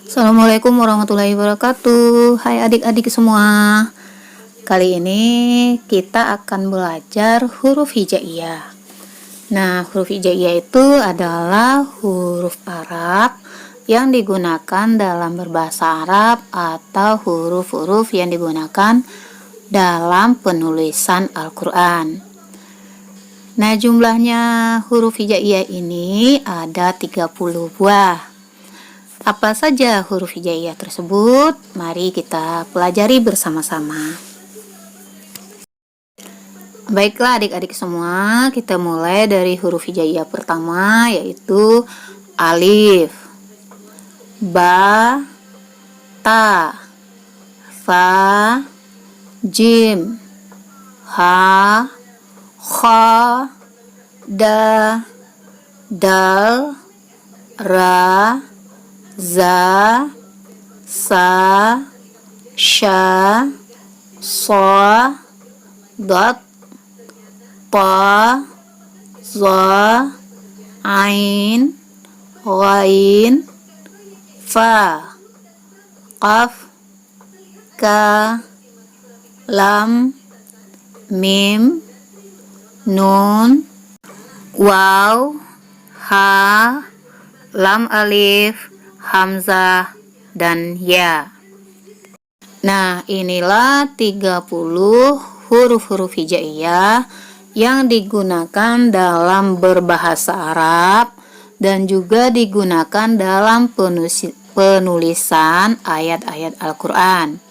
Assalamualaikum warahmatullahi wabarakatuh. Hai adik-adik semua. Kali ini kita akan belajar huruf hijaiyah. Nah, huruf hijaiyah itu adalah huruf Arab yang digunakan dalam berbahasa Arab atau huruf-huruf yang digunakan dalam penulisan Al-Quran. Nah, jumlahnya huruf hijaiyah ini ada 30 buah. Apa saja huruf hijaiyah tersebut? Mari kita pelajari bersama-sama. Baiklah adik-adik semua, kita mulai dari huruf hijaiyah pertama, yaitu alif, ba, ta, fa, jim, ha, kha, da, dal, ra, za, sa, sha, so, dot, ta, za, ain, ghain, fa, qaf, ka, lam, mim, nun, waw, ha, lam alif, hamzah, dan ya. Nah, inilah 30 huruf-huruf hijaiyah yang digunakan dalam berbahasa Arab dan juga digunakan dalam penulisan ayat-ayat Al-Quran.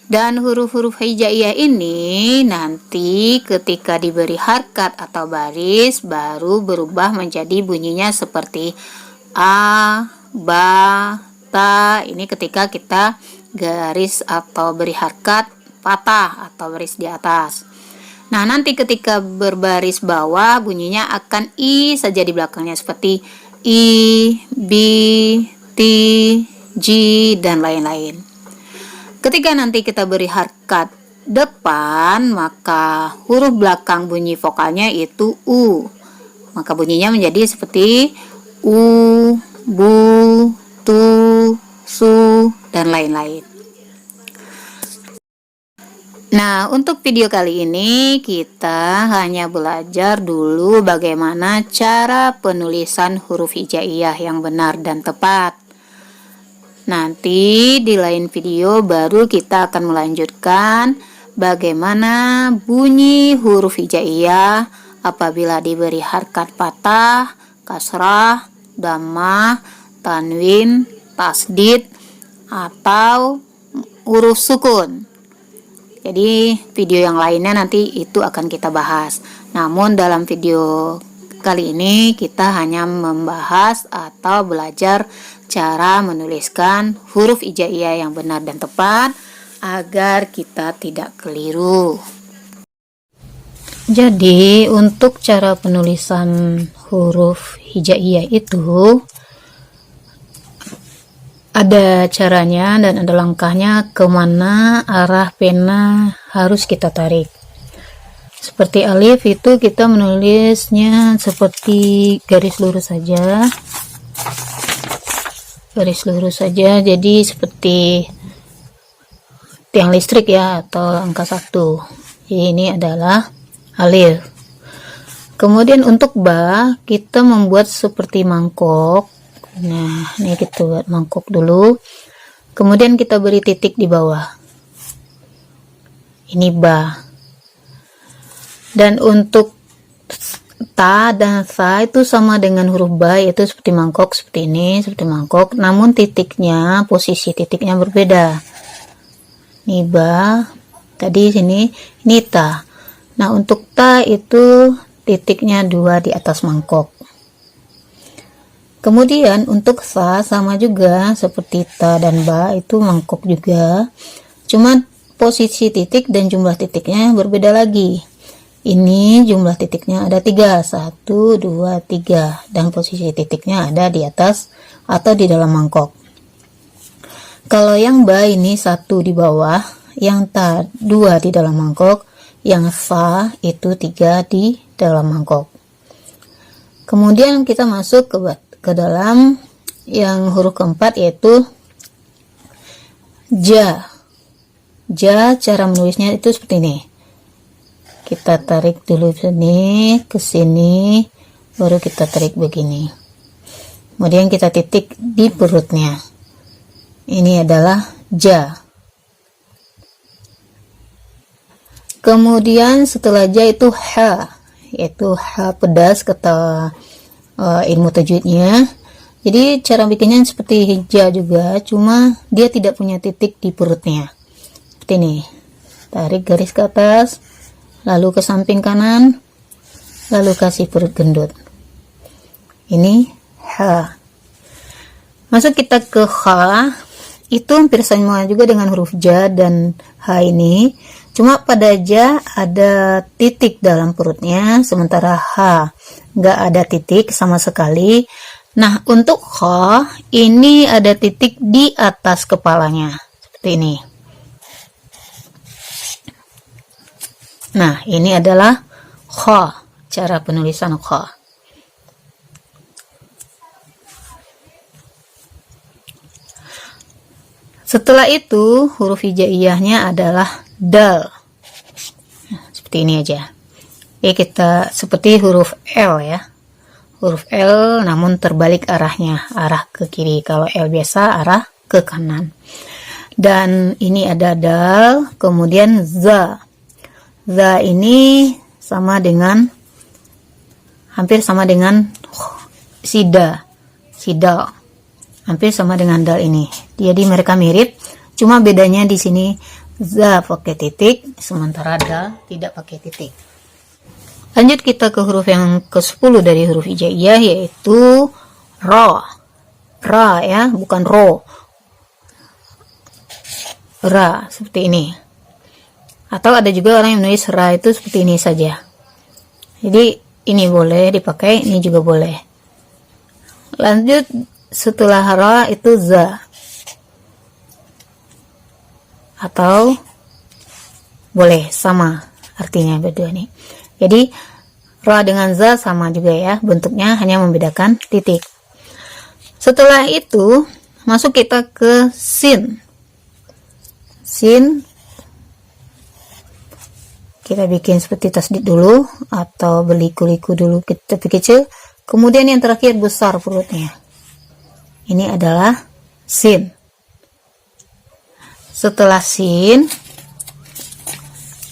Dan huruf-huruf hijaiyah ini nanti ketika diberi harkat atau baris baru berubah menjadi bunyinya seperti a, ba, ta. Ini ketika kita garis atau beri harkat patah atau baris di atas. Nah, nanti ketika berbaris bawah bunyinya akan i saja di belakangnya seperti i, bi, ti, ji, dan lain-lain. Ketika nanti kita beri harkat depan, maka huruf belakang bunyi vokalnya itu u. Maka bunyinya menjadi seperti u, bu, tu, su, dan lain-lain. Nah, untuk video kali ini kita hanya belajar dulu bagaimana cara penulisan huruf hijaiyah yang benar dan tepat. Nanti di lain video baru kita akan melanjutkan bagaimana bunyi huruf hijaiyah apabila diberi harkat patah, kasrah, dhammah, tanwin, tasdid, atau huruf sukun. Jadi video yang lainnya nanti itu akan kita bahas. Namun dalam video kali ini kita hanya membahas atau belajar cara menuliskan huruf hijaiyah yang benar dan tepat agar kita tidak keliru. Jadi untuk cara penulisan huruf hijaiyah itu ada caranya dan ada langkahnya kemana arah pena harus kita tarik. Seperti alif itu kita menulisnya seperti garis lurus saja. Garis lurus saja, jadi seperti tiang listrik ya, atau angka 1. Jadi ini adalah alif. Kemudian untuk ba, kita membuat seperti mangkok. Nah, ini kita buat mangkok dulu. Kemudian kita beri titik di bawah. Ini ba. Dan untuk ta dan sa itu sama dengan huruf ba, yaitu seperti mangkok, seperti ini, seperti mangkok, namun titiknya, posisi titiknya berbeda. Ini ba, tadi sini, ini ta. Nah, untuk ta itu titiknya 2 di atas mangkok. Kemudian untuk sa sama juga seperti ta dan ba, itu mangkok juga. Cuma posisi titik dan jumlah titiknya berbeda lagi. Ini jumlah titiknya ada 3, 1, 2, 3, dan posisi titiknya ada di atas atau di dalam mangkok. Kalau yang ba ini 1 di bawah, yang ta 2 di dalam mangkok, yang sa itu 3 di dalam mangkok. Kemudian kita masuk ke dalam yang huruf keempat yaitu ja. Ja, cara menulisnya itu seperti ini. Kita tarik dulu sini ke sini, baru kita tarik begini. Kemudian kita titik di perutnya. Ini adalah ja. Kemudian setelah ja itu ha, yaitu ha pedas kata ilmu tajwidnya. Jadi cara bikinnya seperti hija juga, cuma dia tidak punya titik di perutnya. Seperti ini. Tarik garis ke atas, lalu ke samping kanan, lalu kasih perut gendut. Ini ha. Masuk kita ke ha, itu hampir sama juga dengan huruf ja dan ha ini. Cuma pada ja ada titik dalam perutnya, sementara ha nggak ada titik sama sekali. Nah, untuk kha ini ada titik di atas kepalanya, seperti ini. Nah, ini adalah kha, cara penulisan kha. Setelah itu, huruf hijaiyahnya adalah dal. Nah, seperti ini aja. Oke, kita seperti huruf L ya. Huruf L namun terbalik arahnya, arah ke kiri. Kalau L biasa arah ke kanan. Dan ini ada dal, kemudian za. Za ini sama dengan, hampir sama dengan sida, sidal. Hampir sama dengan dal ini. Jadi mereka mirip, cuma bedanya di sini za pakai titik, sementara dal tidak pakai titik. Lanjut kita ke huruf yang ke-10 dari huruf hijaiyah, yaitu ra. Ra ya, bukan ro. Ra, seperti ini. Atau ada juga orang yang menulis ra itu seperti ini saja. Jadi ini boleh dipakai, ini juga boleh. Lanjut setelah ra itu za. Atau boleh sama artinya berdua nih. Jadi ra dengan za sama juga ya, bentuknya hanya membedakan titik. Setelah itu masuk kita ke sin. Sin kita bikin seperti tasdid dulu atau berliku-liku dulu tapi kecil. Kemudian yang terakhir besar perutnya. Ini adalah sin. Setelah sin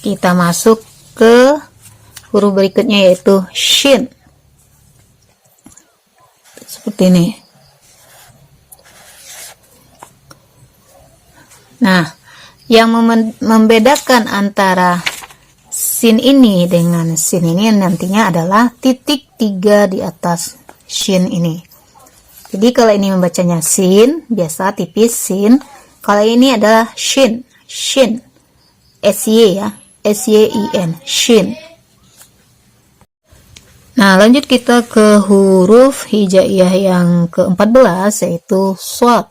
kita masuk ke huruf berikutnya yaitu shin. Seperti ini. Nah, yang membedakan antara sin ini dengan sin ini nantinya adalah titik 3 di atas shin ini. Jadi kalau ini membacanya sin, biasa tipis sin. Kalau ini adalah shin, shin. SY ya, SYIN, shin. Nah, lanjut kita ke huruf hijaiyah yang ke-14 yaitu shad.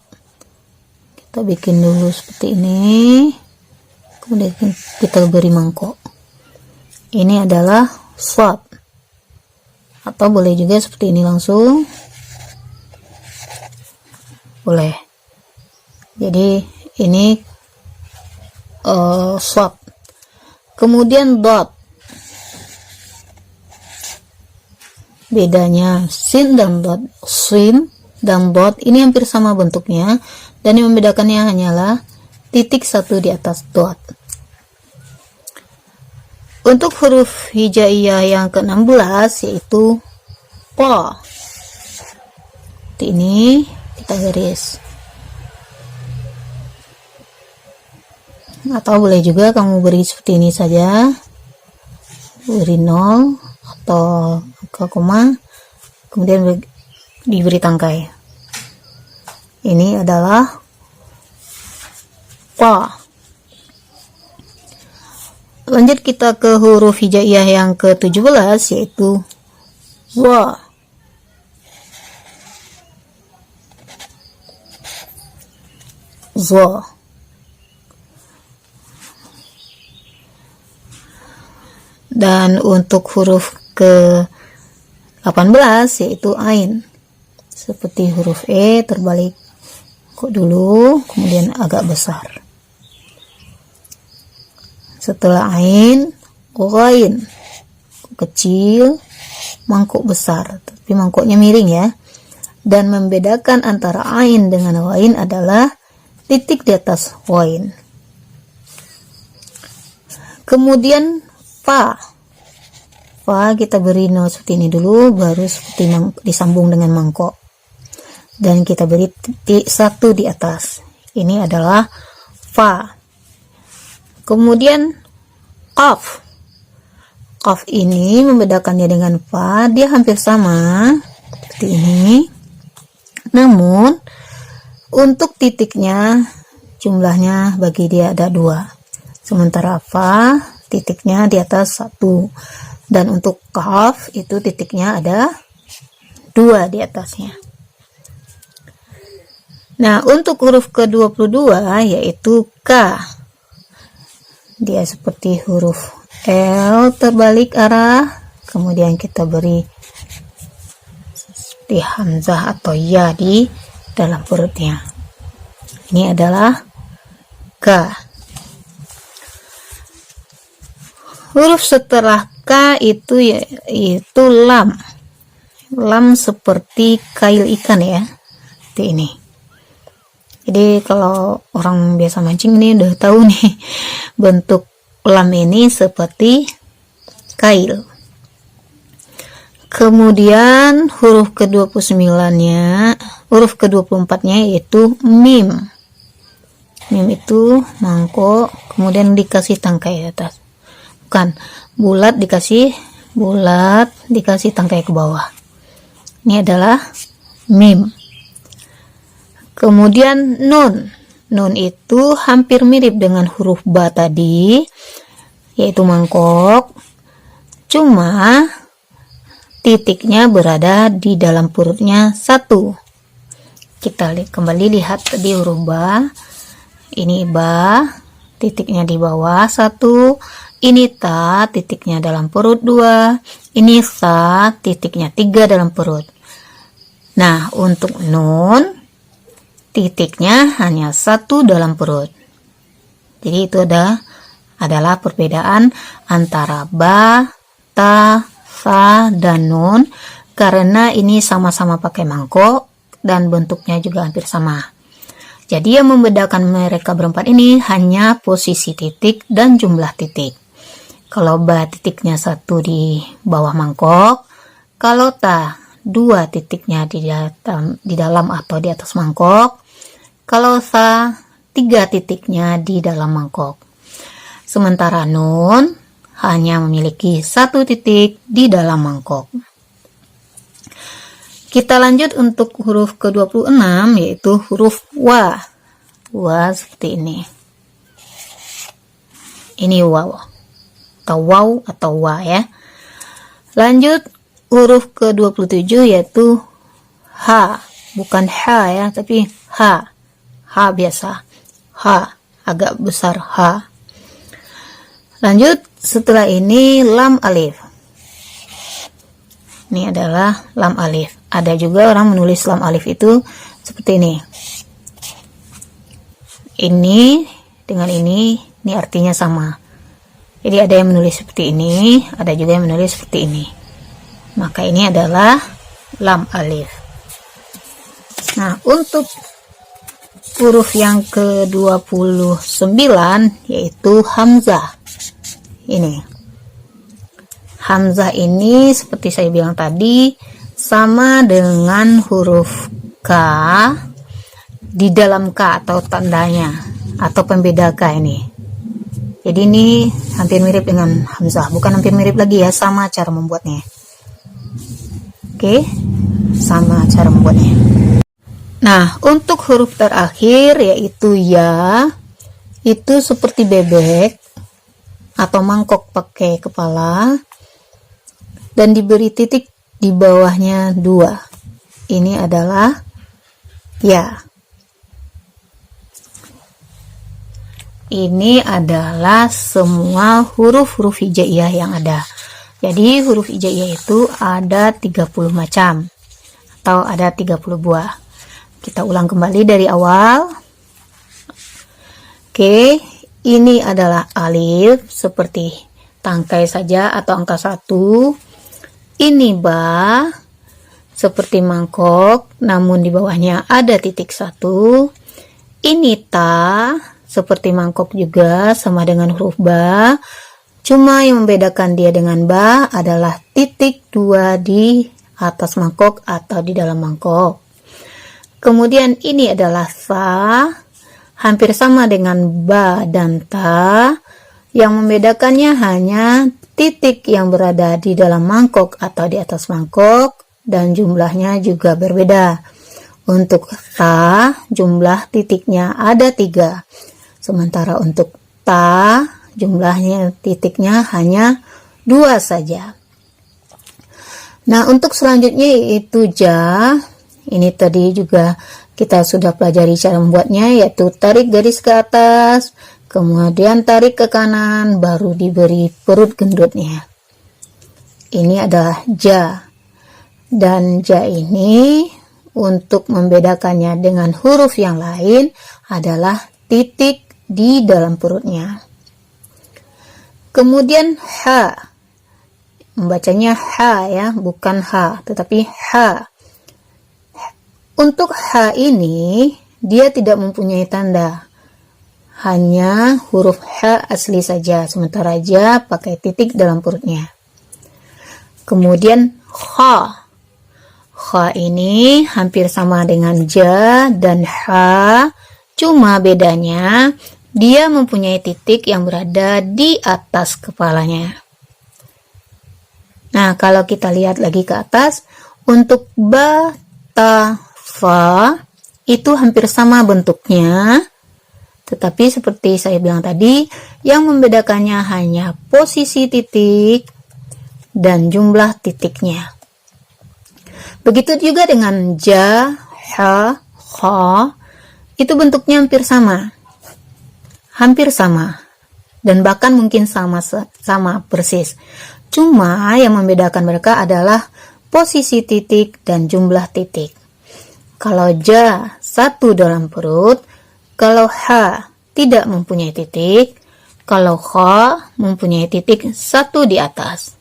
Kita bikin dulu seperti ini. Kemudian kita beri mangkok. Ini adalah shad. Atau boleh juga seperti ini langsung. Boleh. Jadi ini shad. Kemudian dot. Bedanya sin dan dot, sin dan dot ini hampir sama bentuknya, dan yang membedakannya hanyalah titik 1 di atas dot. Untuk huruf hijaiyah yang ke-16 yaitu pa. Seperti ini kita garis. Atau boleh juga kamu beri seperti ini saja, beri 0 atau ke koma, kemudian diberi tangkai. Ini adalah pa. Lanjut kita ke huruf hijaiyah yang ke-17 yaitu wa. Za. Dan untuk huruf ke-18 yaitu ain. seperti huruf E terbalik kok dulu, kemudian agak besar. Setelah ain, ghain, kecil, mangkok besar, tapi mangkoknya miring ya. Dan membedakan antara ain dengan ghain adalah titik di atas ghain. Kemudian fa. Fa kita beri not seperti ini dulu, baru seperti disambung dengan mangkok. Dan kita beri titik satu di atas. Ini adalah fa. Kemudian qaf. Qaf ini membedakannya dengan fa, dia hampir sama seperti ini. Namun untuk titiknya jumlahnya bagi dia ada 2. Sementara fa titiknya di atas 1. Dan untuk qaf itu titiknya ada 2 di atasnya. Nah, untuk huruf ke-22 yaitu K. Dia seperti huruf L terbalik arah, kemudian kita beri seperti hamzah atau ya di dalam perutnya. Ini adalah K. Huruf setelah K itu yaitu lam. Lam seperti kail ikan ya, seperti ini. Jadi kalau orang biasa mancing ini udah tahu nih, bentuk lam ini seperti kail. Kemudian huruf ke-29-nya, huruf ke-24-nya yaitu mim. Mim itu mangkok, kemudian dikasih tangkai di atas. Bukan, bulat dikasih tangkai ke bawah. Ini adalah mim. Kemudian nun. Nun itu hampir mirip dengan huruf ba tadi, yaitu mangkok. Cuma titiknya berada di dalam perutnya 1. Kita kembali lihat tadi huruf ba. Ini ba, titiknya di bawah 1. Ini ta, titiknya dalam perut 2. Ini sa, titiknya 3 dalam perut. Nah, untuk nun titiknya hanya 1 dalam perut. Jadi itu adalah perbedaan antara ba, ta, sa, dan nun, karena ini sama-sama pakai mangkok dan bentuknya juga hampir sama. Jadi yang membedakan mereka berempat ini hanya posisi titik dan jumlah titik. Kalau ba titiknya 1 di bawah mangkok, kalau ta 2 titiknya di dalam atau di atas mangkok, kalau sa 3 titiknya di dalam mangkok. Sementara nun hanya memiliki 1 titik di dalam mangkok. Kita lanjut untuk huruf ke-26 yaitu huruf wa. Wa seperti ini. Ini waw. Atau waw atau wa ya. Lanjut huruf ke-27 yaitu ha. Bukan ha ya, tapi ha. Ha biasa. Ha. Agak besar ha. Lanjut setelah ini lam alif. Ini adalah lam alif. Ada juga orang menulis lam alif itu seperti ini. Ini dengan ini artinya sama. Jadi ada yang menulis seperti ini, ada juga yang menulis seperti ini. Maka ini adalah lam alif. Nah, untuk huruf yang ke-29 yaitu hamzah. Ini. Hamzah ini seperti saya bilang tadi sama dengan huruf K di dalam K atau tandanya atau pembeda K ini. Jadi ini hampir mirip dengan hamzah, bukan hampir mirip lagi ya, sama cara membuatnya. Oke, sama cara membuatnya. Nah, untuk huruf terakhir yaitu ya, itu seperti bebek atau mangkok pakai kepala dan diberi titik di bawahnya 2. Ini adalah ya. Ini adalah semua huruf-huruf hijaiyah yang ada. Jadi huruf hijaiyah itu ada 30 macam atau ada 30 buah. Kita ulang kembali dari awal. Oke, ini adalah alif seperti tangkai saja atau angka 1. Ini ba seperti mangkok, namun di bawahnya ada titik 1. Ini ta seperti mangkok juga, sama dengan huruf ba. Cuma yang membedakan dia dengan ba adalah titik 2 di atas mangkok atau di dalam mangkok. Kemudian ini adalah sa, hampir sama dengan ba dan ta. Yang membedakannya hanya titik yang berada di dalam mangkok atau di atas mangkok, dan jumlahnya juga berbeda. Untuk ta, jumlah titiknya ada 3. Sementara untuk ta, jumlahnya titiknya hanya 2 saja. Nah, untuk selanjutnya yaitu ja. Ini tadi juga kita sudah pelajari cara membuatnya, yaitu tarik garis ke atas, kemudian tarik ke kanan, baru diberi perut gendutnya. Ini adalah ja. Dan ja ini untuk membedakannya dengan huruf yang lain adalah titik di dalam perutnya. Kemudian ha. Membacanya ha ya, bukan ha, tetapi ha. Untuk ha ini, dia tidak mempunyai tanda. Hanya huruf ha asli saja, sementara ja pakai titik dalam perutnya. Kemudian kha. Kha ini hampir sama dengan ja dan ha, cuma bedanya dia mempunyai titik yang berada di atas kepalanya. Nah, kalau kita lihat lagi ke atas, untuk ba, ta, fa itu hampir sama bentuknya, tetapi seperti saya bilang tadi, yang membedakannya hanya posisi titik dan jumlah titiknya. Begitu juga dengan ja, ha, kha, itu bentuknya hampir sama, dan bahkan mungkin sama persis. Cuma yang membedakan mereka adalah posisi titik dan jumlah titik. Kalau ja 1 dalam perut, kalau ha tidak mempunyai titik, kalau kha mempunyai titik 1 di atas.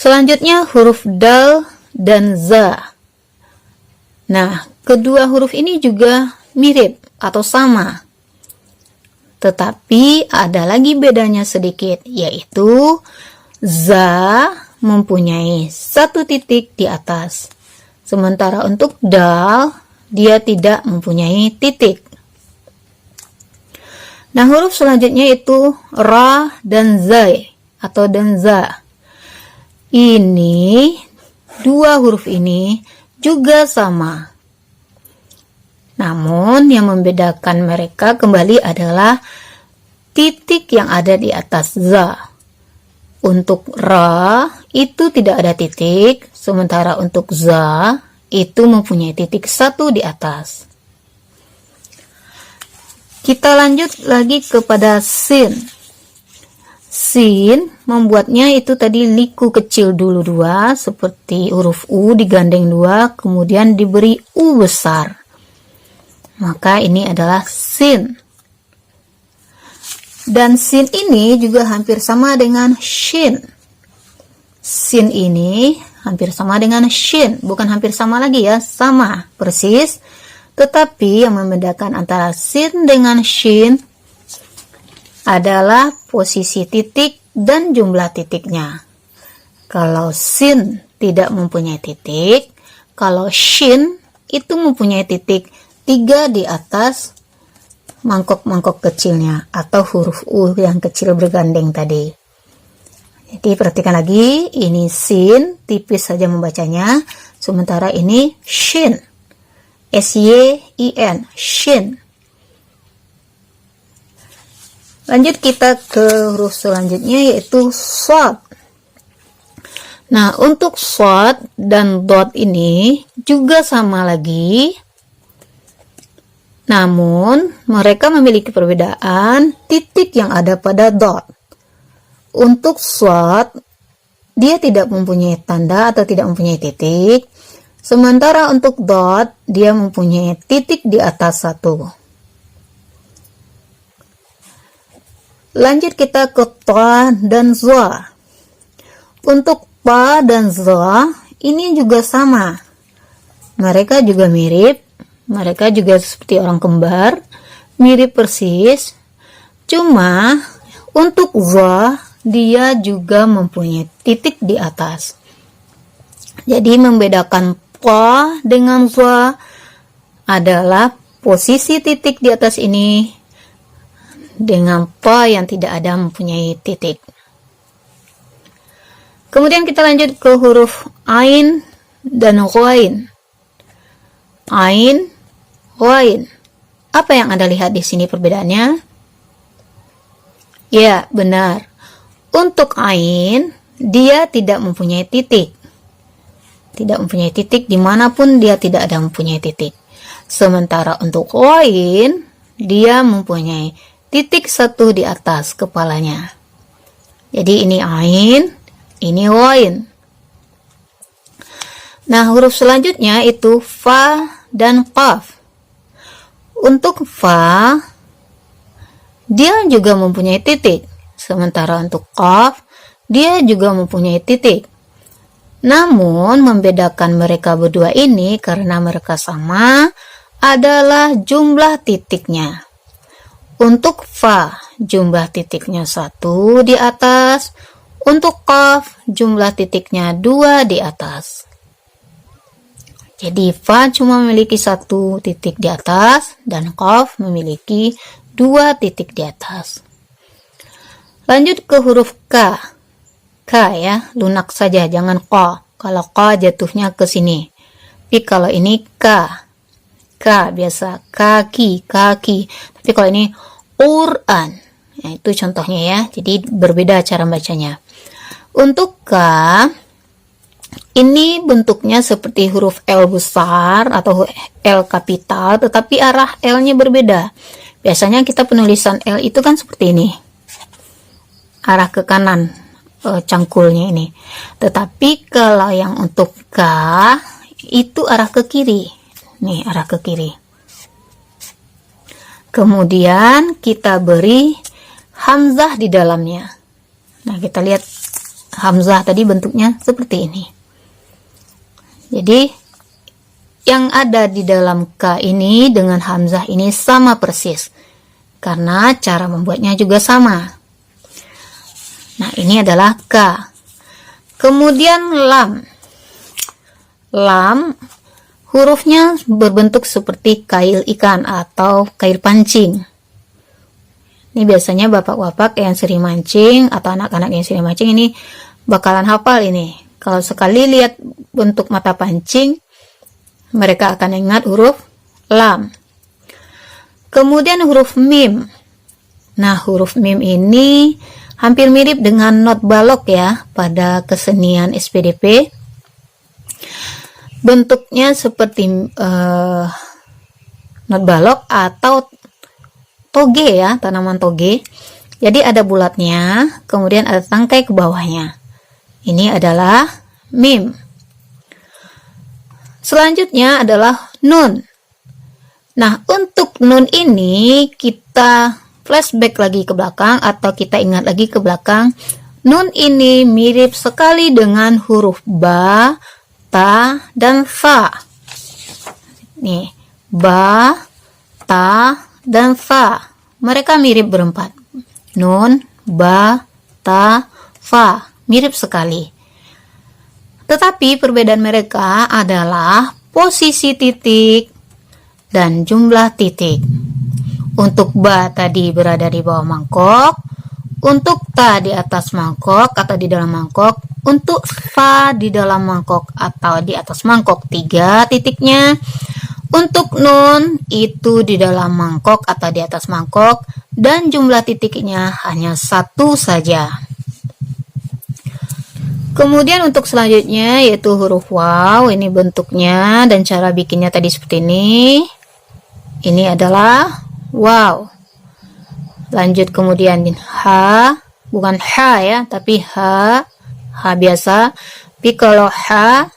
Selanjutnya huruf dal dan za. Nah, kedua huruf ini juga mirip atau sama. Tetapi ada lagi bedanya sedikit, yaitu za mempunyai 1 titik di atas. Sementara untuk dal, dia tidak mempunyai titik. Nah, huruf selanjutnya itu ra dan zai atau dan za. Ini, dua huruf ini juga sama. Namun, yang membedakan mereka kembali adalah titik yang ada di atas za. Untuk ra itu tidak ada titik, sementara untuk za itu mempunyai titik 1 di atas. Kita lanjut lagi kepada sin. Sin membuatnya itu tadi liku kecil dulu 2, seperti huruf U digandeng 2, kemudian diberi U besar. Maka ini adalah sin. Dan sin ini juga hampir sama dengan shin. Sin ini hampir sama dengan shin. Bukan hampir sama lagi ya, sama persis. Tetapi yang membedakan antara sin dengan shin adalah posisi titik dan jumlah titiknya. Kalau sin tidak mempunyai titik, kalau shin itu mempunyai titik 3 di atas mangkok-mangkok kecilnya atau huruf U yang kecil bergandeng tadi. Jadi perhatikan lagi, ini sin, tipis saja membacanya, sementara ini shin, S-Y-I-N, shin. Lanjut kita ke huruf selanjutnya yaitu shad. Nah, untuk shad dan dot ini juga sama lagi. Namun, mereka memiliki perbedaan titik yang ada pada dot. Untuk shad, dia tidak mempunyai tanda atau tidak mempunyai titik. Sementara untuk dot, dia mempunyai titik di atas satu. Lanjut kita ke ta dan za. Untuk ta dan za, ini juga sama. Mereka juga mirip. Mereka juga seperti orang kembar. Mirip persis. Cuma, untuk za, dia juga mempunyai titik di atas. Jadi membedakan ta dengan za adalah posisi titik di atas ini dengan ta yang tidak ada mempunyai titik. Kemudian kita lanjut ke huruf ain dan ghain. Ain, ghain. Apa yang Anda lihat di sini perbedaannya? Ya, benar. Untuk ain, dia tidak mempunyai titik. Tidak mempunyai titik dimanapun dia tidak ada mempunyai titik. Sementara untuk ghain, dia mempunyai titik satu di atas kepalanya. Jadi ini ain, ini ghain. Nah, huruf selanjutnya itu fa dan qaf. Untuk fa, dia juga mempunyai titik. Sementara untuk qaf, dia juga mempunyai titik. Namun, membedakan mereka berdua ini karena mereka sama adalah jumlah titiknya. Untuk fa, jumlah titiknya 1 di atas. Untuk qaf, jumlah titiknya 2 di atas. Jadi, fa cuma memiliki 1 titik di atas dan qaf memiliki 2 titik di atas. Lanjut ke huruf K. K ya, lunak saja, jangan Q. Kalau Q jatuhnya ke sini. Tapi kalau ini K. K biasa, kaki, kaki. Tapi kalau ini Quran. Ya, itu contohnya ya. Jadi berbeda cara bacanya. Untuk K, ini bentuknya seperti huruf L besar atau L kapital, tetapi arah L-nya berbeda. Biasanya kita penulisan L itu kan seperti ini. Arah ke kanan. Cangkulnya ini, tetapi kalau yang untuk K itu arah ke kiri, nih arah ke kiri. Kemudian kita beri hamzah di dalamnya. Nah, kita lihat hamzah tadi bentuknya seperti ini. Jadi yang ada di dalam K ini dengan hamzah ini sama persis karena cara membuatnya juga sama. Nah, ini adalah K. Kemudian lam. Lam, hurufnya berbentuk seperti kail ikan atau kail pancing. Ini biasanya bapak-bapak yang sering mancing atau anak-anak yang sering mancing ini bakalan hafal ini. Kalau sekali lihat bentuk mata pancing, mereka akan ingat huruf lam. Kemudian huruf mim. Nah, huruf mim ini hampir mirip dengan not balok ya pada kesenian SPDP. Bentuknya seperti not balok atau toge ya, tanaman toge. Jadi ada bulatnya, kemudian ada tangkai ke bawahnya. Ini adalah mim. Selanjutnya adalah nun. Nah, untuk nun ini kita flashback lagi ke belakang atau kita ingat lagi ke belakang. Nun ini mirip sekali dengan huruf ba, ta, dan fa. Nih, ba, ta, dan fa. Mereka mirip berempat. Nun, ba, ta, fa. Mirip sekali. Tetapi perbedaan mereka adalah posisi titik dan jumlah titik. Untuk ba tadi berada di bawah mangkok, untuk ta di atas mangkok atau di dalam mangkok, untuk fa di dalam mangkok atau di atas mangkok 3 titiknya, untuk nun itu di dalam mangkok atau di atas mangkok dan jumlah titiknya hanya 1 saja. Kemudian untuk selanjutnya yaitu huruf waw, ini bentuknya dan cara bikinnya tadi seperti ini. Ini adalah wow. Lanjut kemudian ha, bukan ha ya, tapi ha, ha biasa. Tapi kalau ha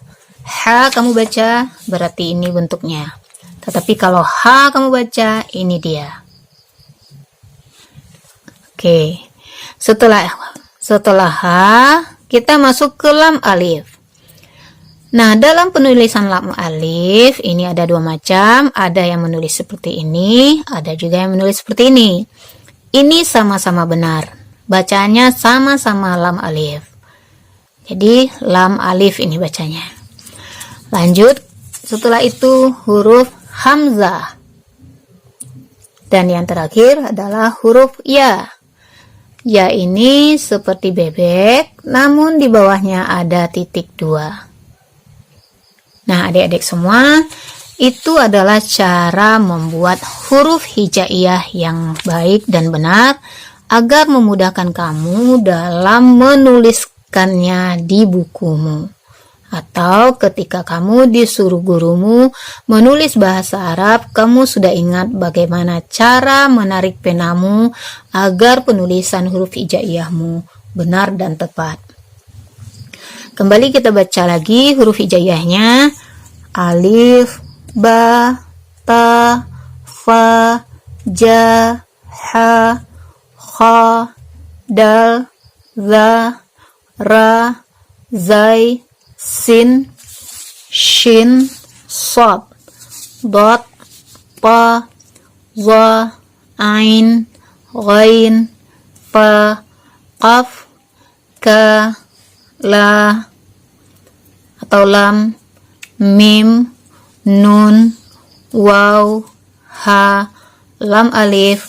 kamu baca berarti ini bentuknya. Tetapi kalau ha kamu baca, ini dia. Oke. Setelah ha, kita masuk ke lam alif. Nah, dalam penulisan lam alif ini ada dua macam, ada yang menulis seperti ini, ada juga yang menulis seperti ini. Ini sama-sama benar. Bacanya sama-sama lam alif. Jadi lam alif ini bacanya. Lanjut, setelah itu huruf hamzah. Dan yang terakhir adalah huruf ya. Ya ini seperti bebek, namun di bawahnya ada titik 2. Nah, adik-adik semua, itu adalah cara membuat huruf hijaiyah yang baik dan benar agar memudahkan kamu dalam menuliskannya di bukumu. Atau ketika kamu disuruh gurumu menulis bahasa Arab, kamu sudah ingat bagaimana cara menarik penamu agar penulisan huruf hijaiyahmu benar dan tepat. Kembali kita baca lagi huruf hijaiyahnya. Alif, ba, ta, fa, ja, ha, kha, dal, za, ra, zai, sin, shin, sod, dot, ta, za, ain, ghain, fa, qaf, ka, la atau lam, mim, nun, waw, ha, lam alif,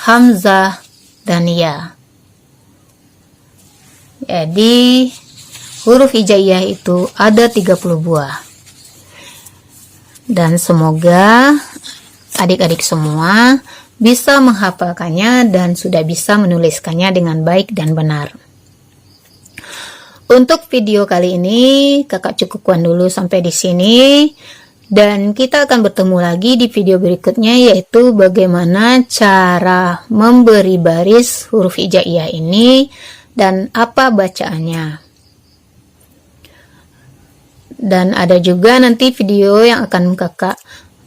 hamzah, dan ya. Jadi huruf hijaiyah itu ada 30 buah. Dan semoga adik-adik semua bisa menghafalkannya dan sudah bisa menuliskannya dengan baik dan benar. Untuk video kali ini kakak cukupkan dulu sampai di sini. Dan kita akan bertemu lagi di video berikutnya, yaitu bagaimana cara memberi baris huruf hijaiyah ini dan apa bacaannya. Dan ada juga nanti video yang akan kakak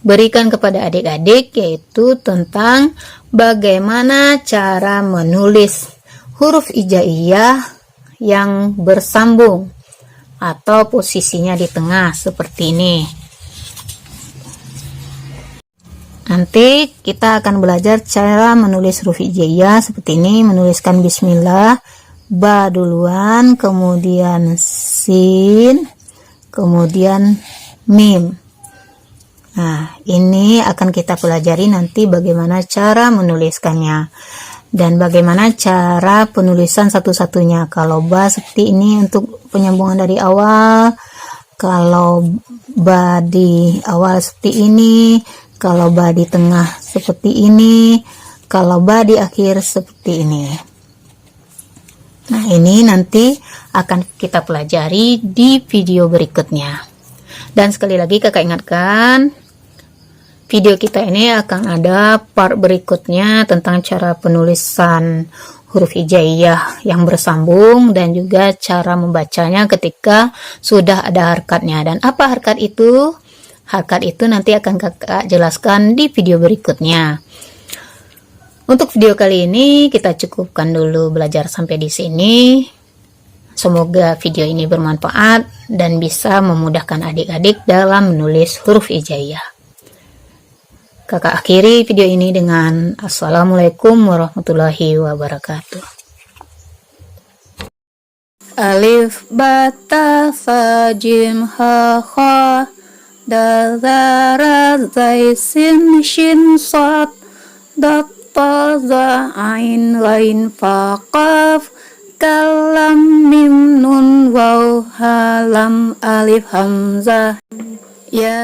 berikan kepada adik-adik, yaitu tentang bagaimana cara menulis huruf hijaiyah yang bersambung atau posisinya di tengah seperti ini. Nanti kita akan belajar cara menulis huruf hijaiyah seperti ini, menuliskan bismillah, ba duluan, kemudian sin, kemudian mim. Nah, ini akan kita pelajari nanti bagaimana cara menuliskannya dan bagaimana cara penulisan satu-satunya. Kalau ba seperti ini untuk penyambungan dari awal, kalau ba di awal seperti ini, kalau ba di tengah seperti ini, kalau ba di akhir seperti ini. Nah, ini nanti akan kita pelajari di video berikutnya. Dan sekali lagi kakak ingatkan, video kita ini akan ada part berikutnya tentang cara penulisan huruf hijaiyah yang bersambung dan juga cara membacanya ketika sudah ada harkatnya. Dan apa harkat itu? Harkat itu nanti akan kakak jelaskan di video berikutnya. Untuk video kali ini kita cukupkan dulu belajar sampai di sini. Semoga video ini bermanfaat dan bisa memudahkan adik-adik dalam menulis huruf hijaiyah. Kakak akhiri video ini dengan Assalamualaikum warahmatullahi wabarakatuh. Alif, ba, ta, fa, jim, ha, kha, dal, za, ra, zai, sin, shin, sad, dat, ta, za, ain, ghain, fa, qaf, kalam, mim, nun, waw, ha, lam, alif, hamzah. Ya